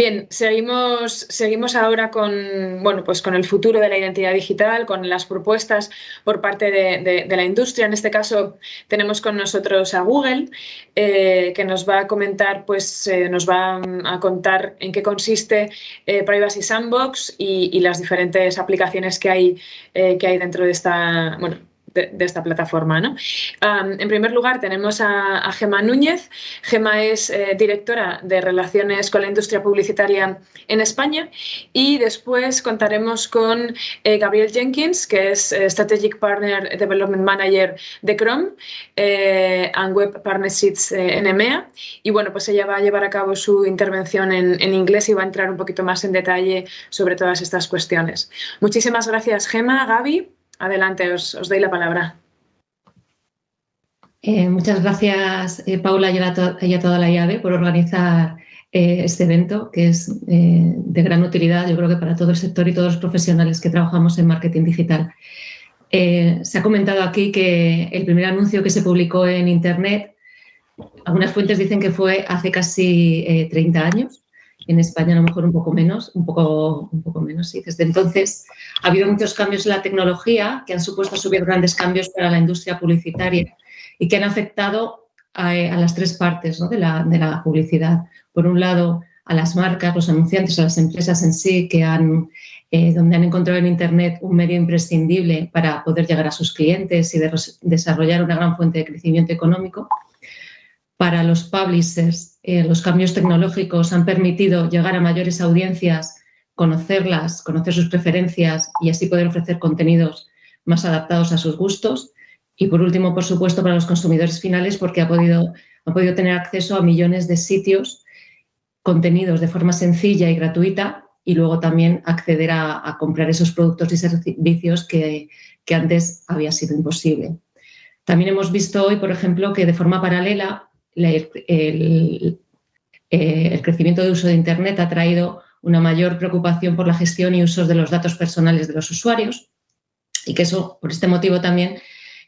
Bien, seguimos ahora con, bueno, pues con el futuro de la identidad digital, con las propuestas por parte de la industria. En este caso tenemos con nosotros a Google, que nos va a comentar, pues nos va a contar en qué consiste Privacy Sandbox y las diferentes aplicaciones que hay dentro de esta, bueno, de esta plataforma, ¿no? En primer lugar tenemos a Gema Núñez. Gema es directora de Relaciones con la Industria Publicitaria en España, y después contaremos con Gabrielle Jenkins, que es Strategic Partner Development Manager de Chrome and Web Partnerships en EMEA, y bueno, pues ella va a llevar a cabo su intervención en inglés y va a entrar un poquito más en detalle sobre todas estas cuestiones. Muchísimas gracias, Gema. Gaby, adelante, os doy la palabra. Muchas gracias, Paula, y a toda la llave por organizar este evento, que es de gran utilidad, yo creo que para todo el sector y todos los profesionales que trabajamos en marketing digital. Se ha comentado aquí que el primer anuncio que se publicó en Internet, algunas fuentes dicen que fue hace casi 30 años. En España a lo mejor un poco menos, sí. Desde entonces ha habido muchos cambios en la tecnología que han supuesto subir grandes cambios para la industria publicitaria y que han afectado a las tres partes, ¿no?, de la publicidad. Por un lado, a las marcas, los anunciantes, a las empresas en sí, que donde han encontrado en Internet un medio imprescindible para poder llegar a sus clientes y desarrollar una gran fuente de crecimiento económico. Para los publishers, los cambios tecnológicos han permitido llegar a mayores audiencias, conocerlas, conocer sus preferencias y así poder ofrecer contenidos más adaptados a sus gustos. Y por último, por supuesto, para los consumidores finales, porque han podido tener acceso a millones de sitios, contenidos de forma sencilla y gratuita, y luego también acceder a comprar esos productos y servicios que antes había sido imposible. También hemos visto hoy, por ejemplo, que de forma paralela el crecimiento de uso de Internet ha traído una mayor preocupación por la gestión y usos de los datos personales de los usuarios, y que por este motivo también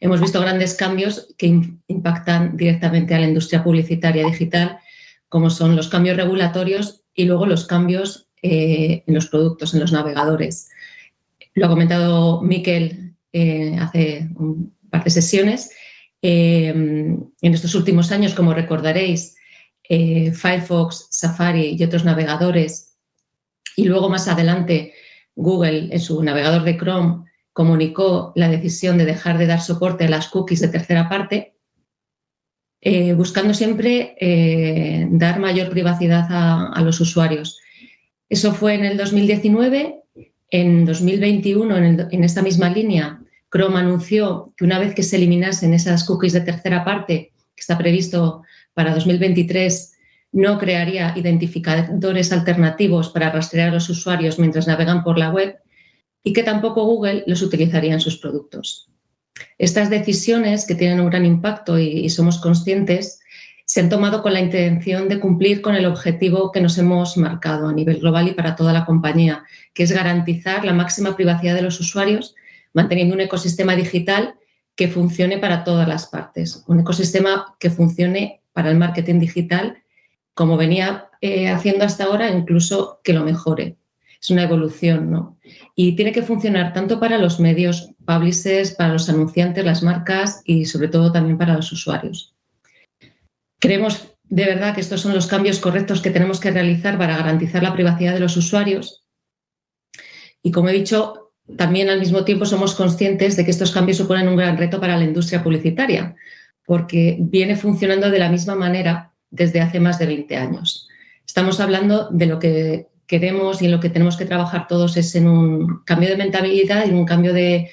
hemos visto grandes cambios que impactan directamente a la industria publicitaria digital, como son los cambios regulatorios y luego los cambios en los productos, en los navegadores. Lo ha comentado Miquel hace un par de sesiones. En estos últimos años, como recordaréis, Firefox, Safari y otros navegadores, y luego más adelante Google en su navegador de Chrome comunicó la decisión de dejar de dar soporte a las cookies de tercera parte, buscando siempre dar mayor privacidad a los usuarios. Eso fue en el 2019. En 2021, en esta misma línea, Chrome anunció que una vez que se eliminasen esas cookies de tercera parte, que está previsto para 2023, no crearía identificadores alternativos para rastrear a los usuarios mientras navegan por la web, y que tampoco Google los utilizaría en sus productos. Estas decisiones, que tienen un gran impacto y somos conscientes, se han tomado con la intención de cumplir con el objetivo que nos hemos marcado a nivel global y para toda la compañía, que es garantizar la máxima privacidad de los usuarios, manteniendo un ecosistema digital que funcione para todas las partes, un ecosistema que funcione para el marketing digital como venía haciendo hasta ahora, incluso que lo mejore. Es una evolución, ¿no? Y tiene que funcionar tanto para los medios publishers, para los anunciantes, las marcas y sobre todo también para los usuarios. Creemos de verdad que estos son los cambios correctos que tenemos que realizar para garantizar la privacidad de los usuarios. Y como he dicho, también al mismo tiempo somos conscientes de que estos cambios suponen un gran reto para la industria publicitaria, porque viene funcionando de la misma manera desde hace más de 20 años. Estamos hablando de lo que queremos y en lo que tenemos que trabajar todos es en un cambio de mentalidad y en un cambio de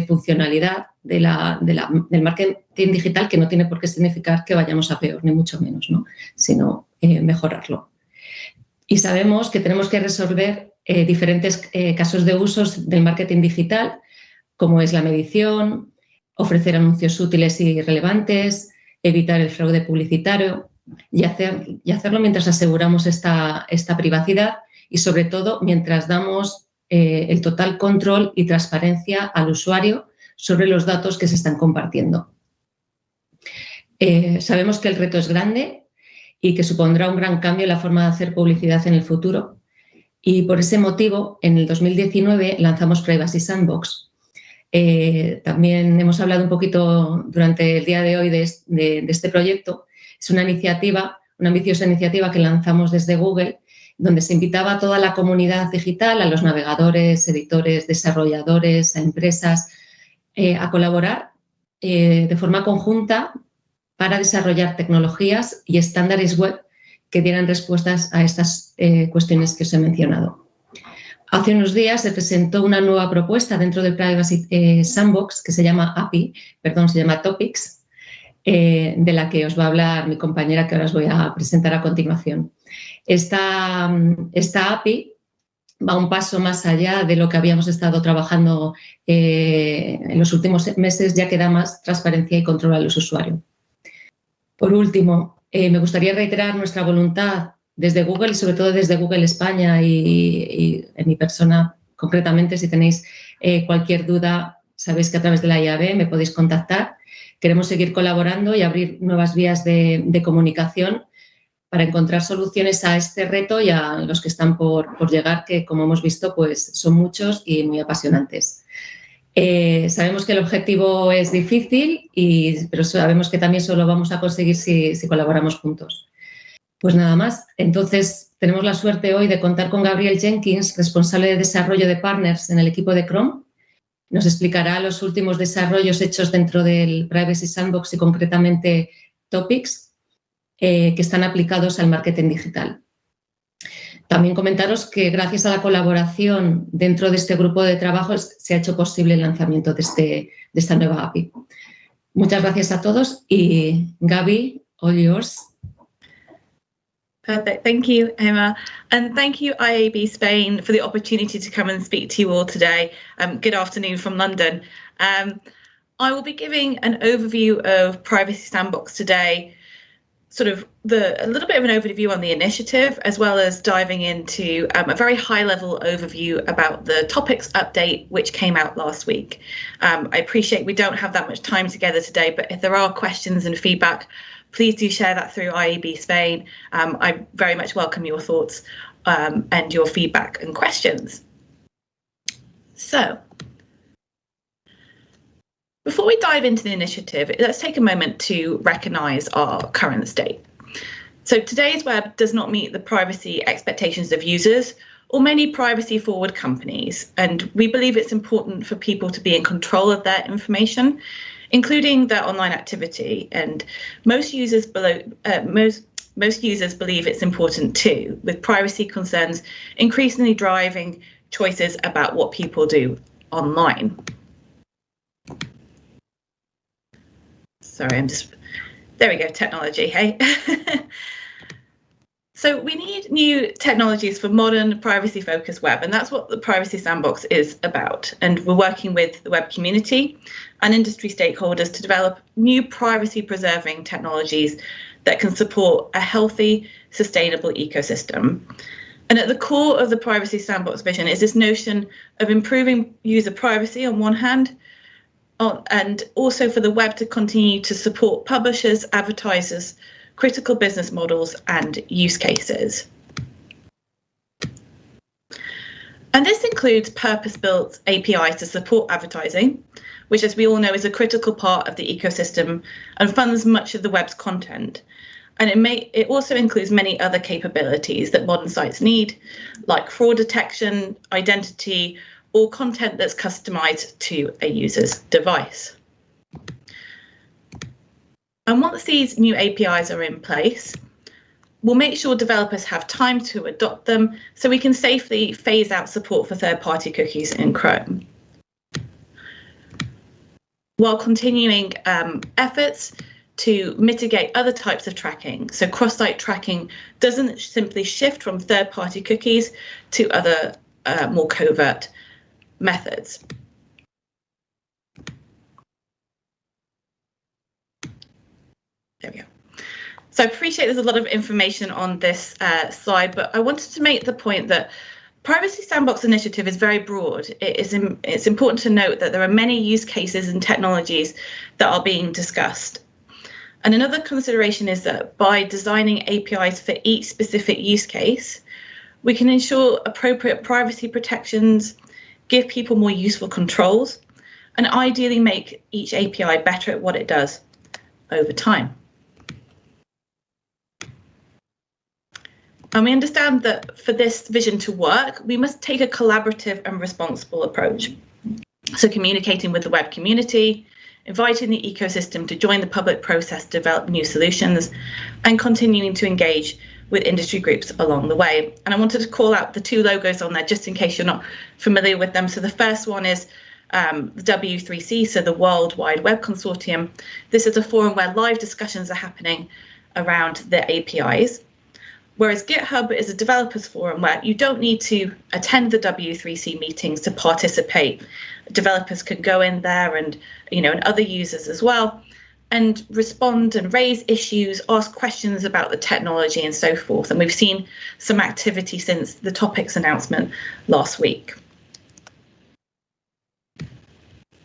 funcionalidad del marketing digital, que no tiene por qué significar que vayamos a peor, ni mucho menos, ¿no?, sino mejorarlo. Y sabemos que tenemos que resolver diferentes casos de usos del marketing digital, como es la medición, ofrecer anuncios útiles y relevantes, evitar el fraude publicitario y hacerlo mientras aseguramos esta privacidad y, sobre todo, mientras damos el total control y transparencia al usuario sobre los datos que se están compartiendo. Sabemos que el reto es grande y que supondrá un gran cambio en la forma de hacer publicidad en el futuro. Y por ese motivo, en el 2019 lanzamos Privacy Sandbox. También hemos hablado un poquito durante el día de hoy de este proyecto. Es una iniciativa, una ambiciosa iniciativa que lanzamos desde Google, donde se invitaba a toda la comunidad digital, a los navegadores, editores, desarrolladores, a empresas, a colaborar de forma conjunta para desarrollar tecnologías y estándares web que dieran respuestas a estas cuestiones que os he mencionado. Hace unos días se presentó una nueva propuesta dentro del Privacy Sandbox que se llama Topics, de la que os va a hablar mi compañera, que ahora os voy a presentar a continuación. Esta API va un paso más allá de lo que habíamos estado trabajando en los últimos meses, ya que da más transparencia y control a los usuarios. Por último, me gustaría reiterar nuestra voluntad desde Google y sobre todo desde Google España y en mi persona concretamente. Si tenéis cualquier duda, sabéis que a través de la IAB me podéis contactar. Queremos seguir colaborando y abrir nuevas vías de comunicación para encontrar soluciones a este reto y a los que están por llegar, que como hemos visto pues son muchos y muy apasionantes. Sabemos que el objetivo es difícil, pero sabemos que también solo vamos a conseguir si colaboramos juntos. Pues nada más. Entonces, tenemos la suerte hoy de contar con Gabrielle Jenkins, responsable de desarrollo de partners en el equipo de Chrome. Nos explicará los últimos desarrollos hechos dentro del Privacy Sandbox y concretamente Topics, que están aplicados al marketing digital. También comentaros que gracias a la colaboración dentro de este grupo de trabajo se ha hecho posible el lanzamiento de esta nueva API. Muchas gracias a todos y Gaby, all yours. Perfect. Thank you, Emma. And thank you, IAB Spain, for the opportunity to come and speak to you all today. Good afternoon from London. I will be giving an overview of Privacy Sandbox today, sort of a little bit of an overview on the initiative, as well as diving into a very high-level overview about the topics update, which came out last week. I appreciate we don't have that much time together today, but if there are questions and feedback, please do share that through IAB Spain. I very much welcome your thoughts and your feedback and questions. So, before we dive into the initiative, let's take a moment to recognise our current state. So today's web does not meet the privacy expectations of users or many privacy-forward companies, and we believe it's important for people to be in control of their information, including their online activity, and most users believe it's important too, with privacy concerns increasingly driving choices about what people do online. Sorry, there we go, technology, hey? So we need new technologies for modern privacy-focused web, and that's what the Privacy Sandbox is about. And we're working with the web community and industry stakeholders to develop new privacy-preserving technologies that can support a healthy, sustainable ecosystem. And at the core of the Privacy Sandbox vision is this notion of improving user privacy on one hand, and also for the web to continue to support publishers, advertisers, critical business models and use cases. And this includes purpose-built APIs to support advertising, which, as we all know, is a critical part of the ecosystem and funds much of the web's content. And it also includes many other capabilities that modern sites need, like fraud detection, identity, or content that's customized to a user's device. And once these new APIs are in place, we'll make sure developers have time to adopt them so we can safely phase out support for third-party cookies in Chrome, while continuing efforts to mitigate other types of tracking. So cross-site tracking doesn't simply shift from third-party cookies to other more covert methods. There we go. So I appreciate there's a lot of information on this slide, but I wanted to make the point that Privacy Sandbox initiative is very broad. It's important to note that there are many use cases and technologies that are being discussed. And another consideration is that by designing APIs for each specific use case, we can ensure appropriate privacy protections, give people more useful controls, and ideally make each API better at what it does over time. And we understand that for this vision to work, we must take a collaborative and responsible approach. So communicating with the web community, inviting the ecosystem to join the public process to develop new solutions, and continuing to engage with industry groups along the way. And I wanted to call out the two logos on there just in case you're not familiar with them. So the first one is the W3C, so the World Wide Web Consortium. This is a forum where live discussions are happening around the APIs. Whereas GitHub is a developers forum where you don't need to attend the W3C meetings to participate. Developers can go in there and, and other users as well, and respond and raise issues, ask questions about the technology and so forth. And we've seen some activity since the topics announcement last week.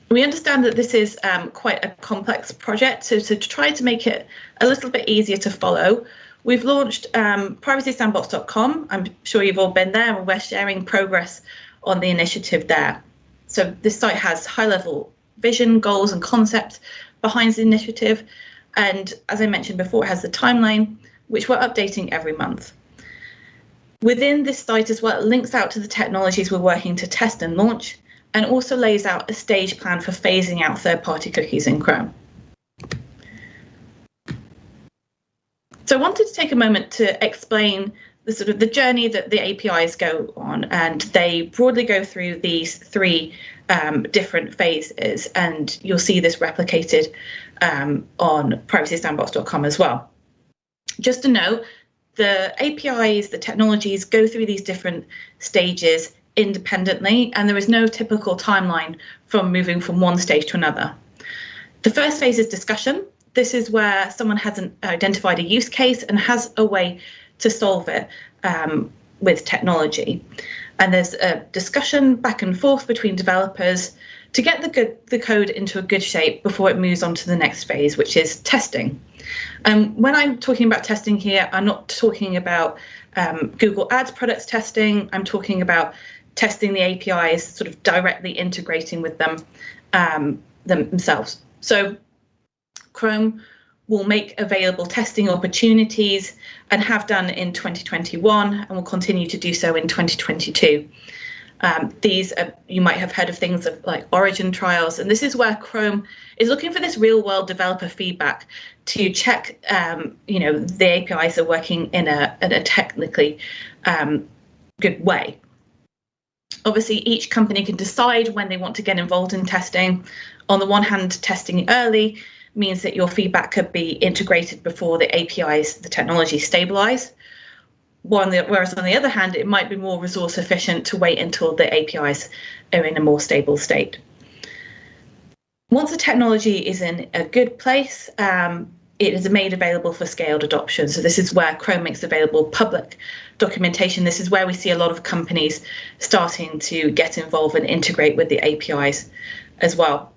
We understand that this is quite a complex project, so to try to make it a little bit easier to follow, we've launched privacysandbox.com. I'm sure you've all been there, and we're sharing progress on the initiative there. So this site has high-level vision, goals, and concepts behind the initiative. And as I mentioned before, it has the timeline, which we're updating every month. Within this site as well, it links out to the technologies we're working to test and launch, and also lays out a stage plan for phasing out third-party cookies in Chrome. So I wanted to take a moment to explain the journey that the APIs go on, and they broadly go through these three different phases, and you'll see this replicated on privacysandbox.com as well. Just to note, the APIs, the technologies go through these different stages independently, and there is no typical timeline from moving from one stage to another. The first phase is discussion. This is where someone has identified a use case and has a way to solve it with technology. And there's a discussion back and forth between developers to get the code into a good shape before it moves on to the next phase, which is testing. When I'm talking about testing here, I'm not talking about Google Ads products testing. I'm talking about testing the APIs, sort of directly integrating with them themselves. So Chrome will make available testing opportunities and have done in 2021 and will continue to do so in 2022. These you might have heard of things like origin trials, and this is where Chrome is looking for this real-world developer feedback to check, the APIs are working in a technically good way. Obviously, each company can decide when they want to get involved in testing. On the one hand, testing early means that your feedback could be integrated before the APIs, the technology, stabilize. Whereas on the other hand, it might be more resource efficient to wait until the APIs are in a more stable state. Once the technology is in a good place, it is made available for scaled adoption. So this is where Chrome makes available public documentation. This is where we see a lot of companies starting to get involved and integrate with the APIs as well.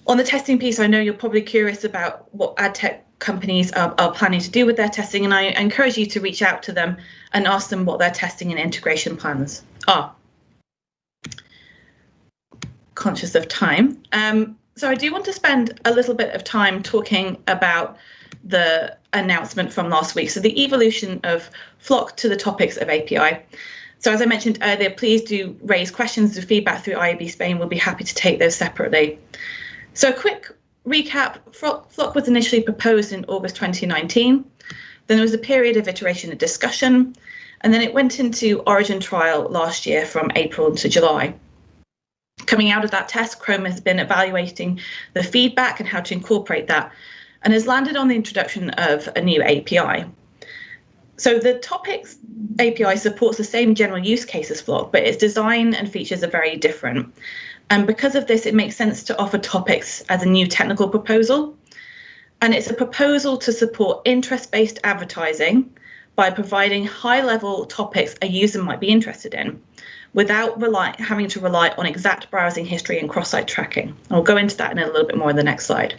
On the testing piece, I know you're probably curious about what ad tech companies are planning to do with their testing, and I encourage you to reach out to them and ask them what their testing and integration plans are. Conscious of time. So I do want to spend a little bit of time talking about the announcement from last week. So the evolution of Flock to the topics of API. So as I mentioned earlier, please do raise questions or feedback through IAB Spain. We'll be happy to take those separately. So a quick recap, Flock was initially proposed in August 2019. Then there was a period of iteration and discussion, and then it went into origin trial last year from April to July. Coming out of that test, Chrome has been evaluating the feedback and how to incorporate that, and has landed on the introduction of a new API. So the topics API supports the same general use case as Flock, but its design and features are very different. And because of this, it makes sense to offer topics as a new technical proposal. And it's a proposal to support interest-based advertising by providing high-level topics a user might be interested in, without having to rely on exact browsing history and cross-site tracking. I'll go into that in a little bit more in the next slide.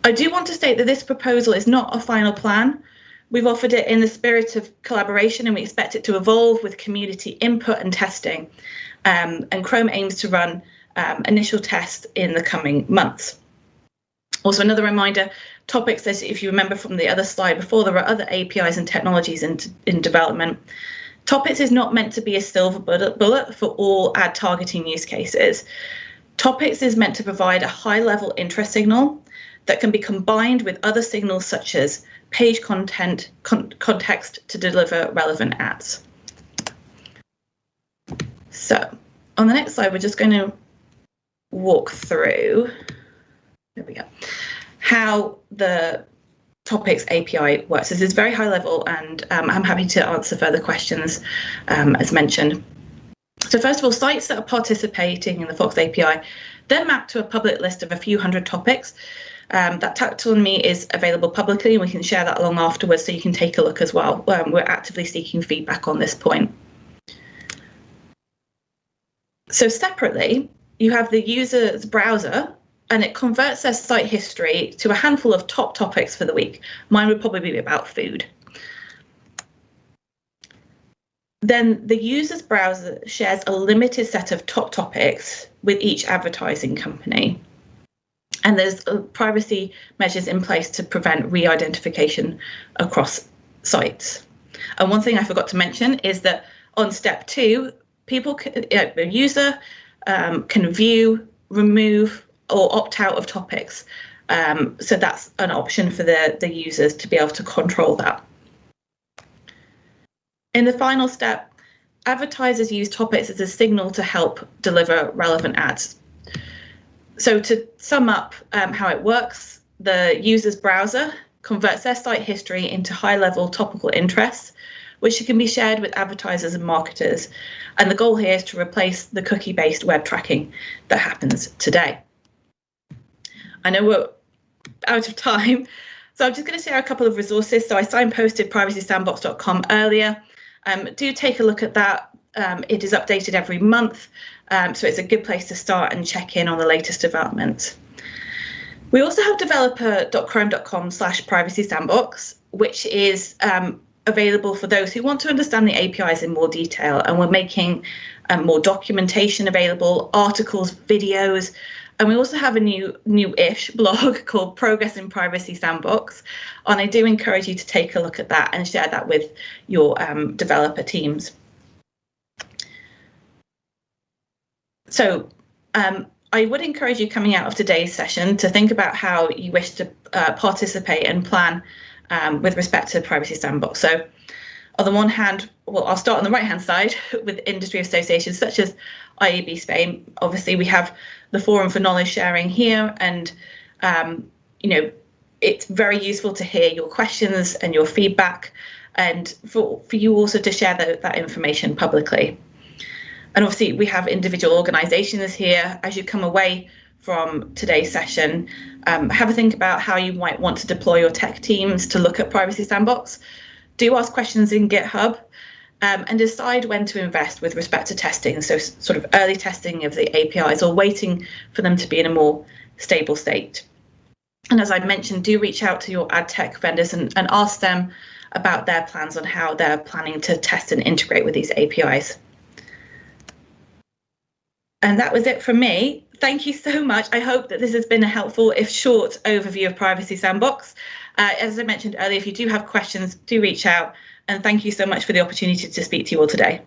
I do want to state that this proposal is not a final plan. We've offered it in the spirit of collaboration, and we expect it to evolve with community input and testing. And Chrome aims to run initial tests in the coming months. Also, another reminder, topics, as if you remember from the other slide before, there are other APIs and technologies in development. Topics is not meant to be a silver bullet for all ad targeting use cases. Topics is meant to provide a high-level interest signal that can be combined with other signals such as page content, context to deliver relevant ads. So on the next slide, we're just going to walk through, there we go, how the Topics API works. This is very high level, and I'm happy to answer further questions as mentioned. So first of all, sites that are participating in the Fox API, they're mapped to a public list of a few hundred topics. That taxonomy is available publicly, and we can share that along afterwards so you can take a look as well. We're actively seeking feedback on this point. So separately, you have the user's browser, and it converts their site history to a handful of top topics for the week. Mine would probably be about food. Then the user's browser shares a limited set of top topics with each advertising company. And there's privacy measures in place to prevent re-identification across sites. And one thing I forgot to mention is that on step 2, the user can view, remove, or opt out of topics. So that's an option for the users to be able to control that. In the final step, advertisers use topics as a signal to help deliver relevant ads. So to sum up how it works, the user's browser converts their site history into high-level topical interests, which can be shared with advertisers and marketers. And the goal here is to replace the cookie-based web tracking that happens today. I know we're out of time, so I'm just going to share a couple of resources. So I signposted privacysandbox.com earlier. Do take a look at that. It is updated every month, so it's a good place to start and check in on the latest developments. We also have developer.chrome.com/privacysandbox, which is available for those who want to understand the APIs in more detail, and we're making more documentation available, articles, videos, and we also have a new-ish blog called Progress in Privacy Sandbox, and I do encourage you to take a look at that and share that with your developer teams. So I would encourage you coming out of today's session to think about how you wish to participate and plan with respect to Privacy Sandbox. So on the one hand, well, I'll start on the right-hand side with industry associations such as IAB Spain. Obviously, we have the Forum for Knowledge Sharing here, and it's very useful to hear your questions and your feedback, and for you also to share that information publicly. And obviously, we have individual organisations here. As you come away from today's session, have a think about how you might want to deploy your tech teams to look at Privacy Sandbox. Do ask questions in GitHub, and decide when to invest with respect to testing, so sort of early testing of the APIs or waiting for them to be in a more stable state. And as I mentioned, do reach out to your ad tech vendors and ask them about their plans on how they're planning to test and integrate with these APIs. And that was it from me. Thank you so much. I hope that this has been a helpful, if short, overview of Privacy Sandbox. As I mentioned earlier, if you do have questions, do reach out. And thank you so much for the opportunity to speak to you all today.